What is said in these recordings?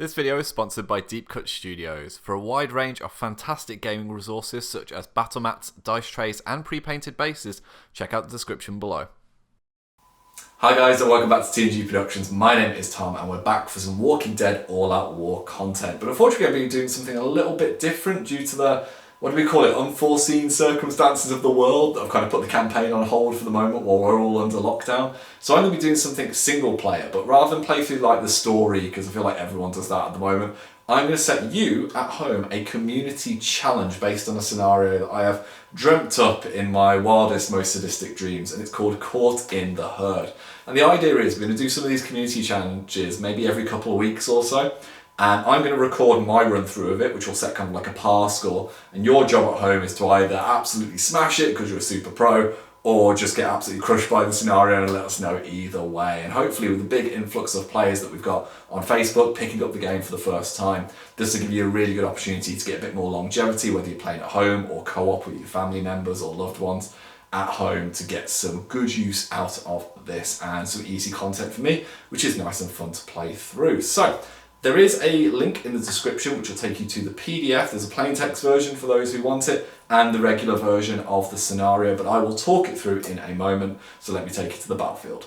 This video is sponsored by Deep Cut Studios. For a wide range of fantastic gaming resources such as battle mats, dice trays and pre-painted bases, check out the description below. Hi guys and welcome back to TNG Productions. My name is Tom and we're back for some Walking Dead All-Out War content. But unfortunately I've been doing something a little bit different due to the, what do we call it, unforeseen circumstances of the world that have kind of put the campaign on hold for the moment while we're all under lockdown. So I'm going to be doing something single player, but rather than play through like the story, because I feel like everyone does that at the moment, I'm going to set you at home a community challenge based on a scenario that I have dreamt up in my wildest, most sadistic dreams, and it's called Caught in the Herd. And the idea is we're going to do some of these community challenges maybe every couple of weeks or so, and I'm going to record my run through of it, which will set kind of like a par score, and your job at home is to either absolutely smash it because you're a super pro, or just get absolutely crushed by the scenario and let us know either way. And hopefully with the big influx of players that we've got on Facebook picking up the game for the first time, this will give you a really good opportunity to get a bit more longevity, whether you're playing at home or co-op with your family members or loved ones at home, to get some good use out of this and some easy content for me, which is nice and fun to play through. So there is a link in the description which will take you to the PDF. There's a plain text version for those who want it and the regular version of the scenario, but I will talk it through in a moment. So let me take you to the battlefield.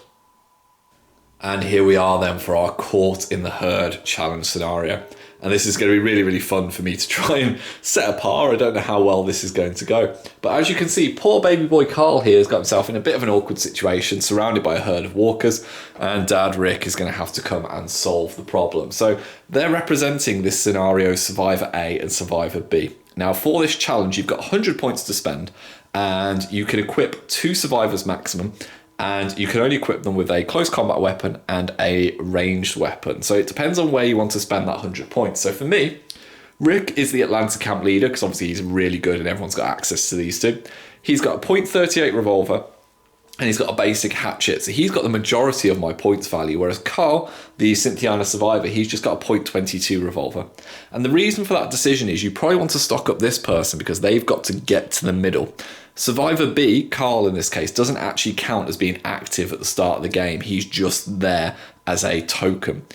And here we are then for our Caught in the Herd challenge scenario. And this is going to be really, really fun for me to try and set a par. I don't know how well this is going to go. But as you can see, poor baby boy Carl here has got himself in a bit of an awkward situation, surrounded by a herd of walkers, and Dad Rick is going to have to come and solve the problem. So they're representing this scenario, Survivor A and Survivor B. Now for this challenge, you've got 100 points to spend, and you can equip 2 survivors maximum, and you can only equip them with a close combat weapon and a ranged weapon. So it depends on where you want to spend that 100 points. So for me, Rick is the Atlanta camp leader, because obviously he's really good and everyone's got access to these two. He's got a .38 revolver, and he's got a basic hatchet. So he's got the majority of my points value, whereas Carl, the Cynthiana survivor, he's just got a .22 revolver. And the reason for that decision is you probably want to stock up this person because they've got to get to the middle. Survivor B, Carl in this case, doesn't actually count as being active at the start of the game. He's just there as a token.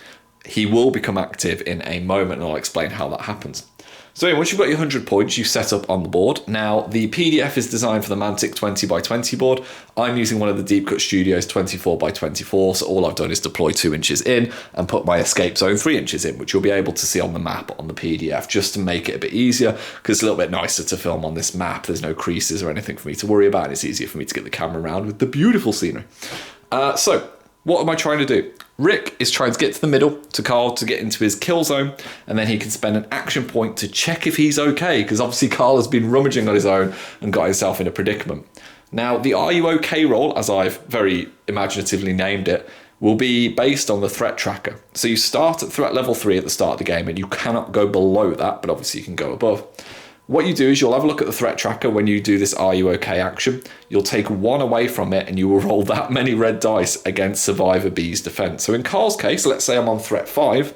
He will become active in a moment, and I'll explain how that happens. So anyway, once you've got your 100 points, you set up on the board. Now, the PDF is designed for the Mantic 20x20 board. I'm using one of the Deep Cut Studios 24x24, so all I've done is deploy 2 inches in and put my escape zone 3 inches in, which you'll be able to see on the map on the PDF, just to make it a bit easier, because it's a little bit nicer to film on this map. There's no creases or anything for me to worry about, and it's easier for me to get the camera around with the beautiful scenery. So what am I trying to do? Rick is trying to get to the middle to Carl to get into his kill zone, and then he can spend an action point to check if he's okay, because obviously Carl has been rummaging on his own and got himself in a predicament. Now, the Are You OK roll, as I've very imaginatively named it, will be based on the threat tracker. So you start at threat level 3 at the start of the game, and you cannot go below that, but obviously you can go above. What you do is you'll have a look at the threat tracker when you do this Are You OK action. You'll take 1 away from it and you will roll that many red dice against Survivor B's defense. So in Carl's case, let's say I'm on threat 5,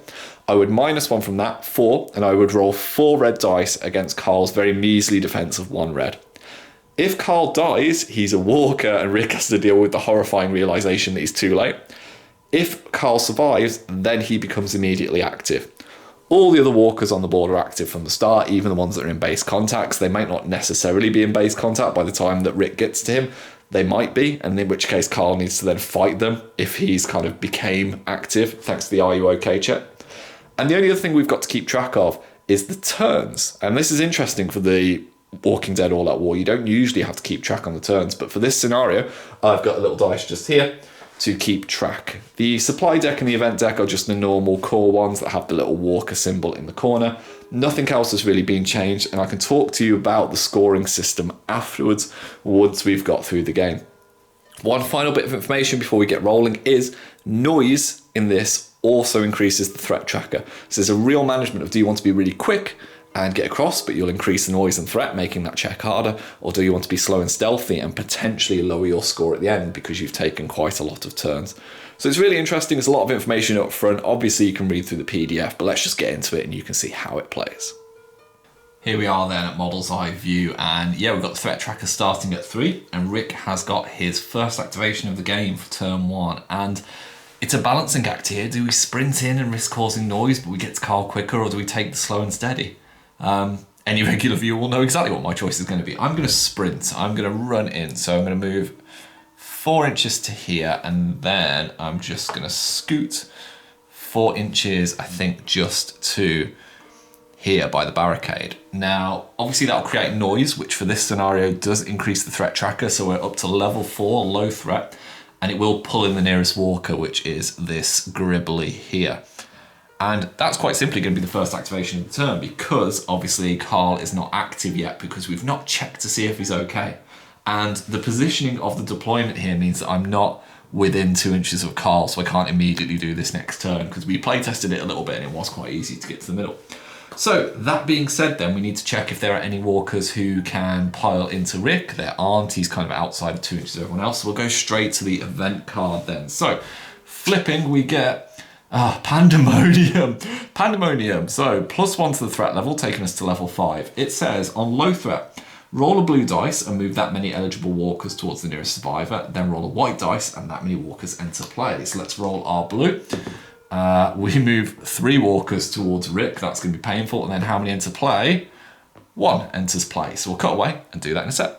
I would -1 from that, 4, and I would roll 4 red dice against Carl's very measly defense of 1 red. If Carl dies, he's a walker and Rick has to deal with the horrifying realization that he's too late. If Carl survives, then he becomes immediately active. All the other walkers on the board are active from the start, even the ones that are in base contacts. They might not necessarily be in base contact by the time that Rick gets to him. They might be, and in which case Carl needs to then fight them if he's kind of became active, thanks to the Are You OK check. And the only other thing we've got to keep track of is the turns. And this is interesting for the Walking Dead All-Out War. You don't usually have to keep track on the turns, but for this scenario, I've got a little dice just here to keep track. The supply deck and the event deck are just the normal core ones that have the little walker symbol in the corner. Nothing else has really been changed, and I can talk to you about the scoring system afterwards once we've got through the game. One final bit of information before we get rolling is noise in this also increases the threat tracker. So there's a real management of, do you want to be really quick and get across, but you'll increase the noise and threat, making that check harder, or do you want to be slow and stealthy and potentially lower your score at the end because you've taken quite a lot of turns? So it's really interesting. There's a lot of information up front. Obviously you can read through the PDF, but let's just get into it and you can see how it plays. Here we are then at Model's Eye View, and yeah, we've got the threat tracker starting at 3, and Rick has got his first activation of the game for turn 1, and it's a balancing act here. Do we sprint in and risk causing noise, but we get to Carl quicker, or do we take the slow and steady? Any regular viewer will know exactly what my choice is going to be. I'm going to sprint. I'm going to run in. So I'm going to move 4 inches to here, and then I'm just going to scoot 4 inches, I think, just to here by the barricade. Now, obviously that'll create noise, which for this scenario does increase the threat tracker. So we're up to level 4, low threat, and it will pull in the nearest walker, which is this Gribbly here. And that's quite simply going to be the first activation of the turn, because obviously Carl is not active yet because we've not checked to see if he's okay. And the positioning of the deployment here means that I'm not within 2 inches of Carl, so I can't immediately do this next turn, because we play tested it a little bit and it was quite easy to get to the middle. So that being said, then we need to check if there are any walkers who can pile into Rick. There aren't. He's kind of outside of 2 inches of everyone else. So we'll go straight to the event card then. So flipping, we get Pandemonium. Pandemonium. So +1 to the threat level, taking us to level 5. It says on low threat, roll a blue dice and move that many eligible walkers towards the nearest survivor. Then roll a white dice and that many walkers enter play. So let's roll our blue. We move 3 walkers towards Rick. That's going to be painful. And then how many enter play? 1 enters play. So we'll cut away and do that in a sec.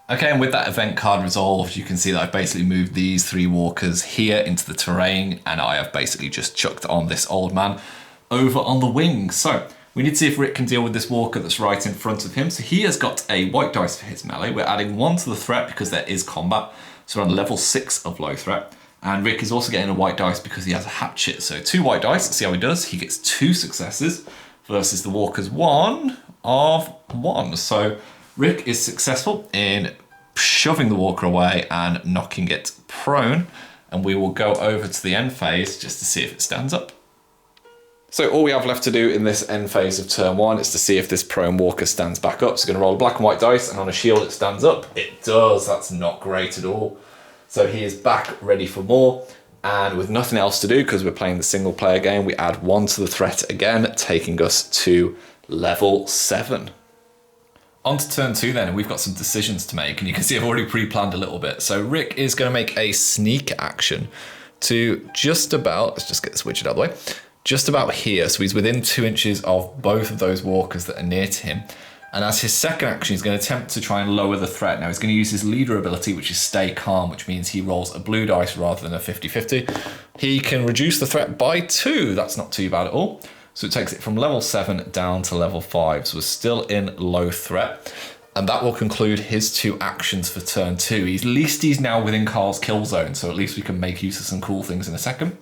Okay, and with that event card resolved, you can see that I've basically moved these 3 walkers here into the terrain, and I have basically just chucked on this old man over on the wing. So we need to see if Rick can deal with this walker that's right in front of him. So he has got a white dice for his melee. We're adding 1 to the threat because there is combat. So we're on level 6 of low threat. And Rick is also getting a white dice because he has a hatchet. So 2 white dice, let's see how he does. He gets 2 successes versus the walker's 1 of 1. So Rick is successful in shoving the walker away and knocking it prone. And we will go over to the end phase just to see if it stands up. So all we have left to do in this end phase of turn 1 is to see if this prone walker stands back up. So we're going to roll a black and white dice, and on a shield it stands up. It does. That's not great at all. So he is back ready for more. And with nothing else to do, because we're playing the single player game, we add 1 to the threat again, taking us to level 7. On to turn 2 then, and we've got some decisions to make, and you can see I've already pre-planned a little bit. So Rick is going to make a sneak action to just about, let's just get this widget out of the way, just about here. So he's within 2 inches of both of those walkers that are near to him. And as his second action, he's going to attempt to try and lower the threat. Now he's going to use his leader ability, which is Stay Calm, which means he rolls a blue dice rather than a 50-50. He can reduce the threat by 2. That's not too bad at all. So it takes it from level 7 down to level 5. So we're still in low threat. And that will conclude his 2 actions for turn 2. At least he's now within Carl's kill zone, so at least we can make use of some cool things in a second.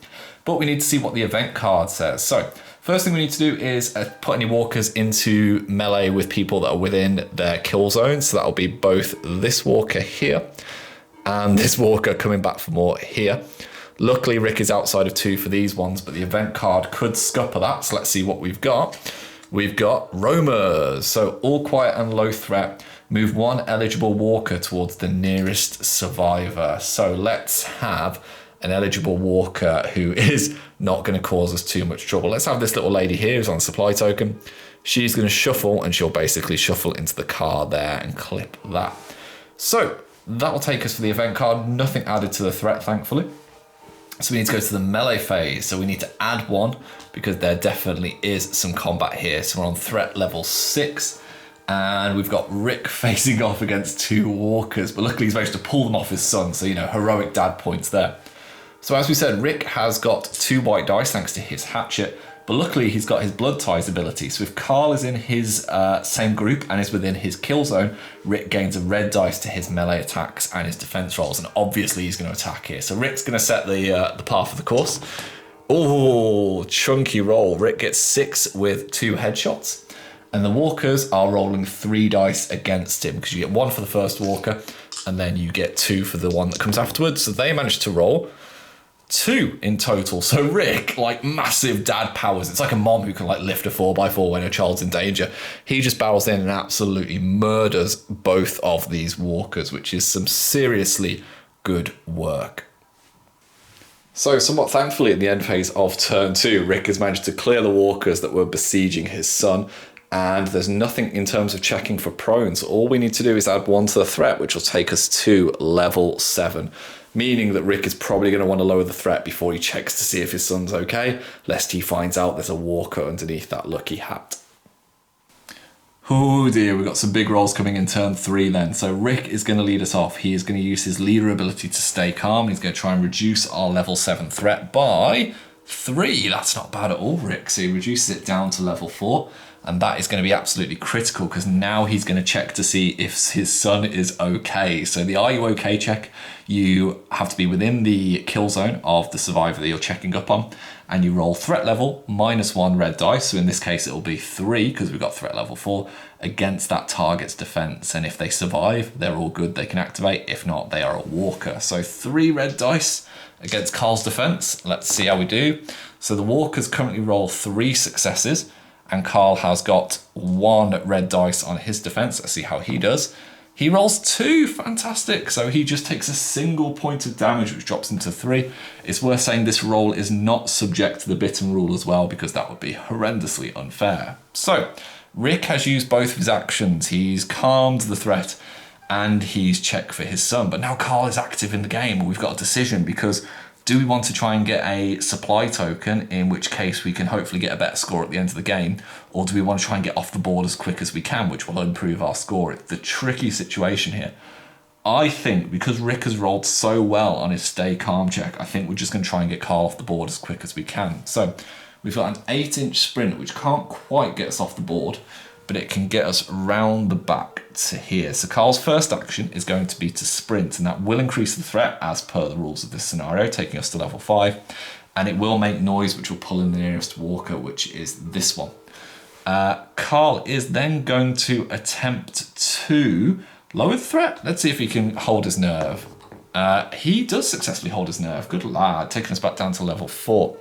But we need to see what the event card says. So first thing we need to do is put any walkers into melee with people that are within their kill zone. So that'll be both this walker here and this walker coming back for more here. Luckily, Rick is outside of 2 for these ones, but the event card could scupper that. So let's see what we've got. We've got roamers. So all quiet and low threat. Move 1 eligible walker towards the nearest survivor. So let's have an eligible walker who is not going to cause us too much trouble. Let's have this little lady here who's on a supply token. She's going to shuffle, and she'll basically shuffle into the card there and clip that. So that will take us for the event card. Nothing added to the threat, thankfully. So we need to go to the melee phase. So we need to add 1 because there definitely is some combat here. So we're on threat level 6. And we've got Rick facing off against 2 walkers. But luckily he's managed to pull them off his son. So, you know, heroic dad points there. So as we said, Rick has got 2 white dice thanks to his hatchet, but luckily he's got his blood ties ability. So if Carl is in his same group and is within his kill zone, Rick gains a red dice to his melee attacks and his defense rolls, and obviously he's going to attack here. So Rick's going to set the path of the course. Oh, chunky roll. Rick gets 6 with 2 headshots, and the walkers are rolling 3 dice against him because you get 1 for the first walker, and then you get 2 for the one that comes afterwards. So they managed to roll 2 in total. So Rick, like massive dad powers. It's like a mom who can like lift a 4x4 when her child's in danger. He just barrels in and absolutely murders both of these walkers, which is some seriously good work. So somewhat thankfully at the end phase of turn 2, Rick has managed to clear the walkers that were besieging his son. And there's nothing in terms of checking for prone. So all we need to do is add 1 to the threat, which will take us to level 7. meaning that Rick is probably going to want to lower the threat before he checks to see if his son's okay, lest he finds out there's a walker underneath that lucky hat. Oh dear, we've got some big rolls coming in turn 3 then. So Rick is going to lead us off. He is going to use his leader ability to stay calm. He's going to try and reduce our level 7 threat by 3. That's not bad at all, Rick. So he reduces it down to level 4. And that is going to be absolutely critical because now he's going to check to see if his son is okay. So the are you okay check, you have to be within the kill zone of the survivor that you're checking up on. And you roll threat level -1 red dice. So in this case, it will be 3 because we've got threat level 4 against that target's defense. And if they survive, they're all good. They can activate. If not, they are a walker. So 3 red dice against Carl's defense. Let's see how we do. So the walkers currently roll 3 successes. And Carl has got 1 red dice on his defense. Let's see how he does. He rolls 2, fantastic. So he just takes a single point of damage, which drops him to 3. It's worth saying this roll is not subject to the bitten rule as well, because that would be horrendously unfair. So Rick has used both of his actions. He's calmed the threat and he's checked for his son. But now Carl is active in the game. We've got a decision because do we want to try and get a supply token, in which case we can hopefully get a better score at the end of the game, or do we want to try and get off the board as quick as we can, which will improve our score? It's the tricky situation here. I think because Rick has rolled so well on his stay calm check, I think we're just going to try and get Carl off the board as quick as we can. So we've got an 8-inch sprint, which can't quite get us off the board, but it can get us round the back to here. So Carl's first action is going to be to sprint, and that will increase the threat as per the rules of this scenario, taking us to level 5. And it will make noise, which will pull in the nearest walker, which is this one. Carl is then going to attempt to lower the threat. Let's see if he can hold his nerve. He does successfully hold his nerve. Good lad, taking us back down to level 4.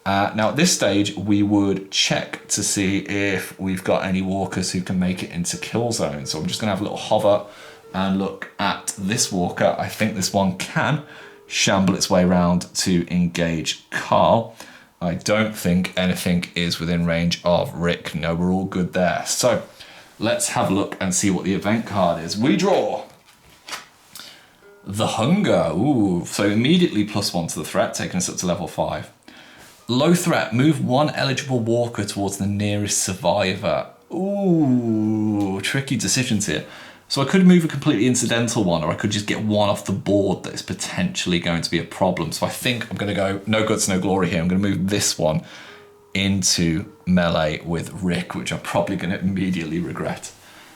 Now at this stage, we would check to see if we've got any walkers who can make it into kill zone. So I'm just going to have a little hover and look at this walker. I think this one can shamble its way around to engage Carl. I don't think anything is within range of Rick. No, we're all good there. So let's have a look and see what the event card is. We draw the Hunger. Ooh, so immediately +1 to the threat, taking us up to level 5. Low threat, move 1 eligible walker towards the nearest survivor. Ooh, tricky decisions here. So I could move a completely incidental one, or I could just get one off the board that is potentially going to be a problem. So I think I'm going to go no guts, no glory here. I'm going to move this one into melee with Rick, which I'm probably going to immediately regret.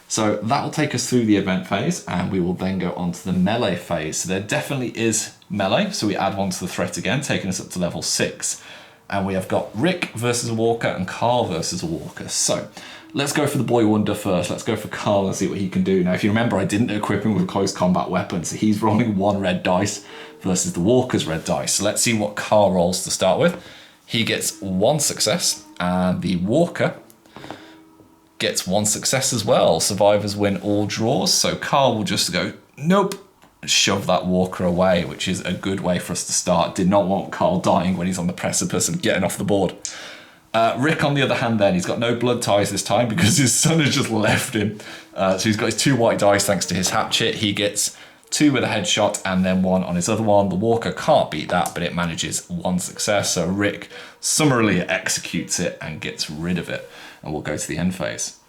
So that will take us through the event phase, and we will then go on to the melee phase. So there definitely is melee, so we add 1 to the threat again, taking us up to level 6. And we have got Rick versus a walker and Carl versus a walker. So let's go for the boy wonder first. Let's go for Carl and see what he can do. Now, if you remember, I didn't equip him with close combat weapons. So he's rolling 1 red dice versus the walker's red dice. So let's see what Carl rolls to start with. He gets 1 success, and the walker gets 1 success as well. Survivors win all draws. So Carl will just go, nope, shove that walker away, which is a good way for us to start. Did not want Carl dying when he's on the precipice of getting off the board. Rick, on the other hand, then, he's got no blood ties this time because his son has just left him. So he's got his 2 white dice thanks to his hatchet. He gets 2 with a headshot and then 1 on his other one. The walker can't beat that, but it manages 1 success. So Rick summarily executes it and gets rid of it. And we'll go to the end phase.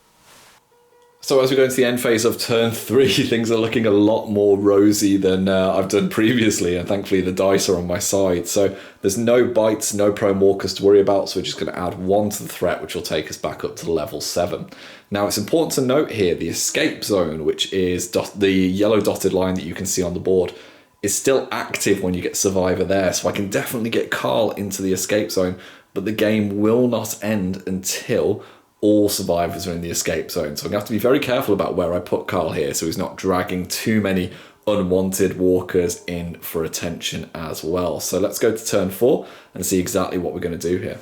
So as we go into the end phase of turn 3, things are looking a lot more rosy than I've done previously, and thankfully the dice are on my side. So there's no bites, no prone walkers to worry about, so we're just going to add 1 to the threat, which will take us back up to level 7. Now it's important to note here, the escape zone, which is the yellow dotted line that you can see on the board, is still active when you get survivor there, so I can definitely get Carl into the escape zone, but the game will not end until all survivors are in the escape zone. So I'm going to have to be very careful about where I put Carl here so he's not dragging too many unwanted walkers in for attention as well. So let's go to turn 4 and see exactly what we're going to do here.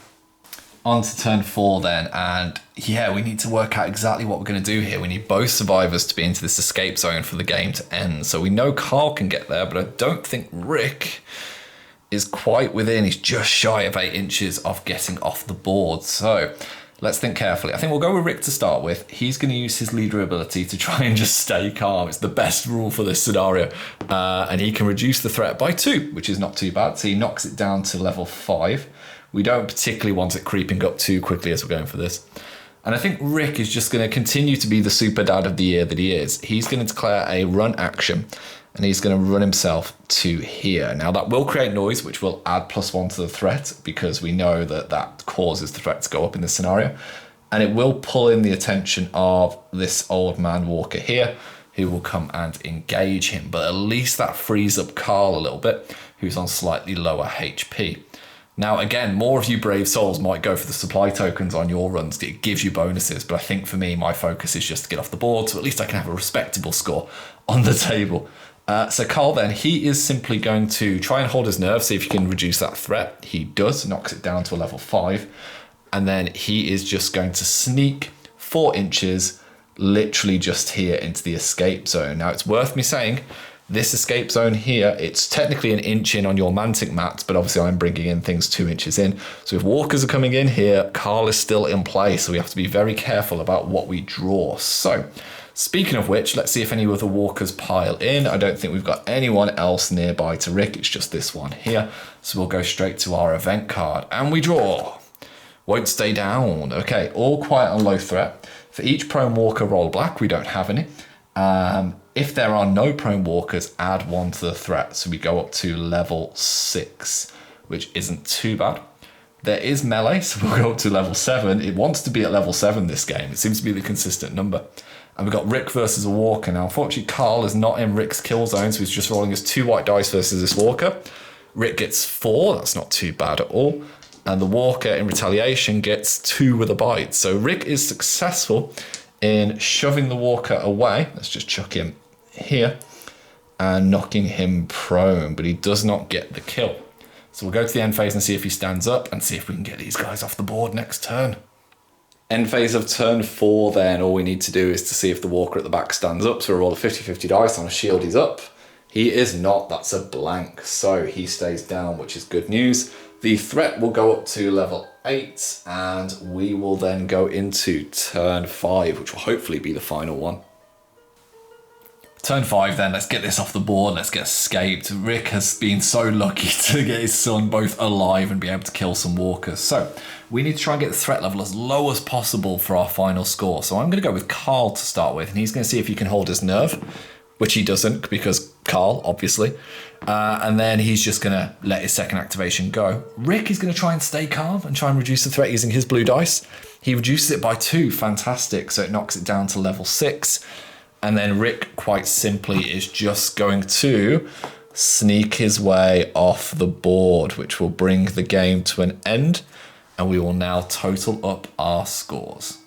On to turn 4 then, and yeah, we need to work out exactly what we're going to do here. We need both survivors to be into this escape zone for the game to end. So we know Carl can get there, but I don't think Rick is quite within. He's just shy of 8 inches of getting off the board. So Let's think carefully. I think we'll go with Rick to start with. He's going to use his leader ability to try and just stay calm. It's the best rule for this scenario. And he can reduce the threat by 2, which is not too bad. So he knocks it down to level 5. We don't particularly want it creeping up too quickly as we're going for this. And I think Rick is just going to continue to be the super dad of the year that he is. He's going to declare a run action, and he's going to run himself to here. Now that will create noise, which will add +1 to the threat, because we know that that causes the threat to go up in this scenario. And it will pull in the attention of this old man Walker here, who will come and engage him. But at least that frees up Carl a little bit, who's on slightly lower HP. Now, again, more of you brave souls might go for the supply tokens on your runs. It gives you bonuses, but I think for me, my focus is just to get off the board, so at least I can have a respectable score on the table. So Carl then, he is simply going to try and hold his nerve, see if he can reduce that threat. He does, knocks it down to a level 5. And then he is just going to sneak 4 inches, literally just here into the escape zone. Now, it's worth me saying, this escape zone here, it's technically an inch in on your Mantic mats, but obviously I'm bringing in things 2 inches in. So if walkers are coming in here, Carl is still in play, so we have to be very careful about what we draw. So, speaking of which, let's see if any other walkers pile in. I don't think we've got anyone else nearby to Rick, it's just this one here. So we'll go straight to our event card, and we draw. Won't stay down. Okay, all quiet and low threat. For each prone walker, roll black. We don't have any. If there are no prone walkers, add 1 to the threat. So we go up to level 6, which isn't too bad. There is melee, so we'll go up to level 7. It wants to be at level 7 this game. It seems to be the consistent number. And we've got Rick versus a walker. Now, unfortunately, Carl is not in Rick's kill zone, so he's just rolling his 2 white dice versus this walker. Rick gets 4. That's not too bad at all. And the walker, in retaliation, gets 2 with a bite. So Rick is successful in shoving the walker away. Let's just chuck him here and knocking him prone, but he does not get the kill. So we'll go to the end phase and see if he stands up and see if we can get these guys off the board next turn. End phase of turn 4 then, all we need to do is to see if the walker at the back stands up. So we'll roll a 50-50 dice on a shield, he's up. He is not, that's a blank. So he stays down, which is good news. The threat will go up to level 8, and we will then go into turn 5, which will hopefully be the final one. Turn 5 then, let's get this off the board, let's get escaped. Rick has been so lucky to get his son both alive and be able to kill some walkers. So we need to try and get the threat level as low as possible for our final score. So I'm going to go with Carl to start with, and he's going to see if he can hold his nerve, which he doesn't because Carl, obviously. And then he's just going to let his second activation go. Rick is going to try and stay calm and try and reduce the threat using his blue dice. He reduces it by 2, fantastic. So it knocks it down to level 6. And then Rick, quite simply, is just going to sneak his way off the board, which will bring the game to an end. And we will now total up our scores.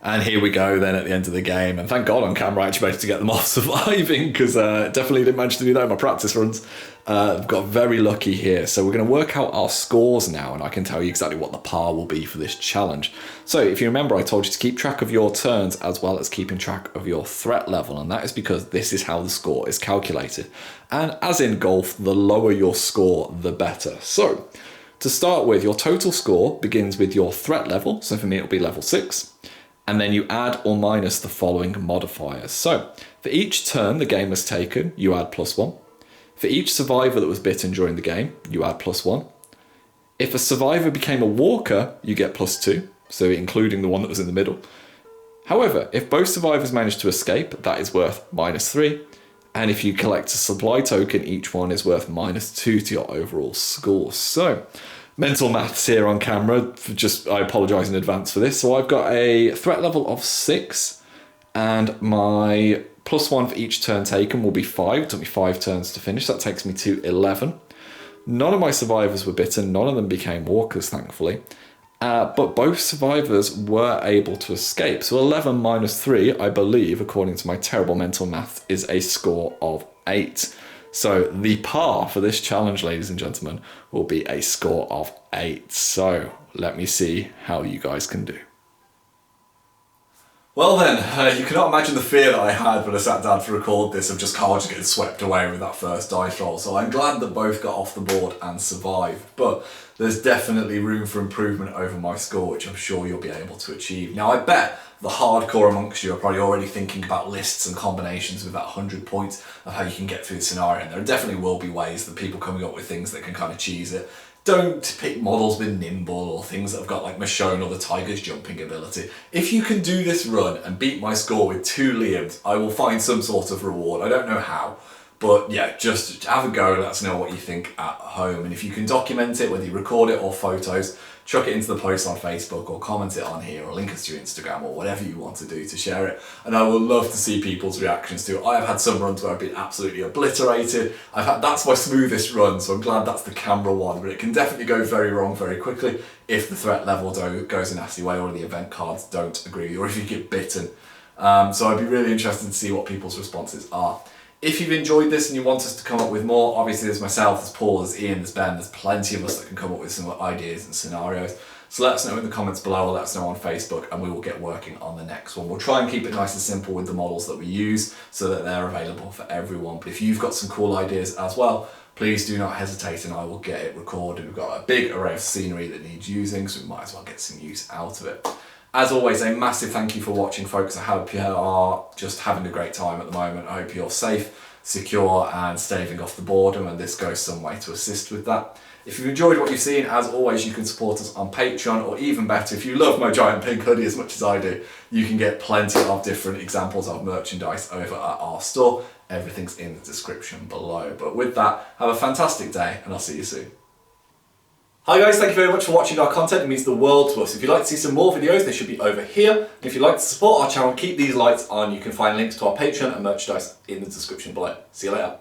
And here we go then at the end of the game. And thank God on camera I actually managed to get them off surviving, because definitely didn't manage to do that in my practice runs. I've got very lucky here. So we're going to work out our scores now, and I can tell you exactly what the par will be for this challenge. So if you remember, I told you to keep track of your turns as well as keeping track of your threat level. And that is because this is how the score is calculated. And as in golf, the lower your score, the better. So to start with, your total score begins with your threat level. So for me, it'll be level 6. And then you add or minus the following modifiers. So for each turn the game has taken, you add +1. For each survivor that was bitten during the game, you add +1. If a survivor became a walker, you get +2, so including the one that was in the middle. However, if both survivors manage to escape, that is worth -3. And if you collect a supply token, each one is worth -2 to your overall score. So mental maths here on camera, I apologise in advance for this. So I've got a threat level of 6, and my +1 for each turn taken will be 5. It took me 5 turns to finish. That takes me to 11. None of my survivors were bitten. None of them became walkers, thankfully. But both survivors were able to escape. So 11 minus 3, I believe, according to my terrible mental math, is a score of 8. So the par for this challenge, ladies and gentlemen, will be a score of 8. So let me see how you guys can do. Well then, you cannot imagine the fear that I had when I sat down to record this of just Carl just getting swept away with that first dice roll. So I'm glad that both got off the board and survived. But there's definitely room for improvement over my score, which I'm sure you'll be able to achieve. Now I bet the hardcore amongst you are probably already thinking about lists and combinations with that 100 points of how you can get through the scenario. And there definitely will be ways that people coming up with things that can kind of cheese it. Don't pick models with nimble or things that have got like Michonne or the tiger's jumping ability. If you can do this run and beat my score with 2 Liams, I will find some sort of reward. I don't know how, but yeah, just have a go. Let us know what you think at home. And if you can document it, whether you record it or photos, chuck it into the post on Facebook or comment it on here or link us to your Instagram or whatever you want to do to share it. And I will love to see people's reactions to it. I have had some runs where I've been absolutely obliterated. That's my smoothest run, so I'm glad that's the camera one, but it can definitely go very wrong very quickly if the threat level goes a nasty way or the event cards don't agree or if you get bitten. So I'd be really interested to see what people's responses are. If you've enjoyed this and you want us to come up with more, obviously there's myself, there's Paul, there's Ian, there's Ben, there's plenty of us that can come up with some ideas and scenarios. So let us know in the comments below or let us know on Facebook and we will get working on the next one. We'll try and keep it nice and simple with the models that we use so that they're available for everyone. But if you've got some cool ideas as well, please do not hesitate and I will get it recorded. We've got a big array of scenery that needs using, so we might as well get some use out of it. As always, a massive thank you for watching, folks. I hope you are just having a great time at the moment. I hope you're safe, secure and staving off the boredom, and this goes some way to assist with that. If you've enjoyed what you've seen, as always, you can support us on Patreon, or even better, if you love my giant pink hoodie as much as I do, you can get plenty of different examples of merchandise over at our store. Everything's in the description below. But with that, have a fantastic day and I'll see you soon. Hi guys, thank you very much for watching our content. It means the world to us. If you'd like to see some more videos, they should be over here. And if you'd like to support our channel, keep these lights on. You can find links to our Patreon and merchandise in the description below. See you later.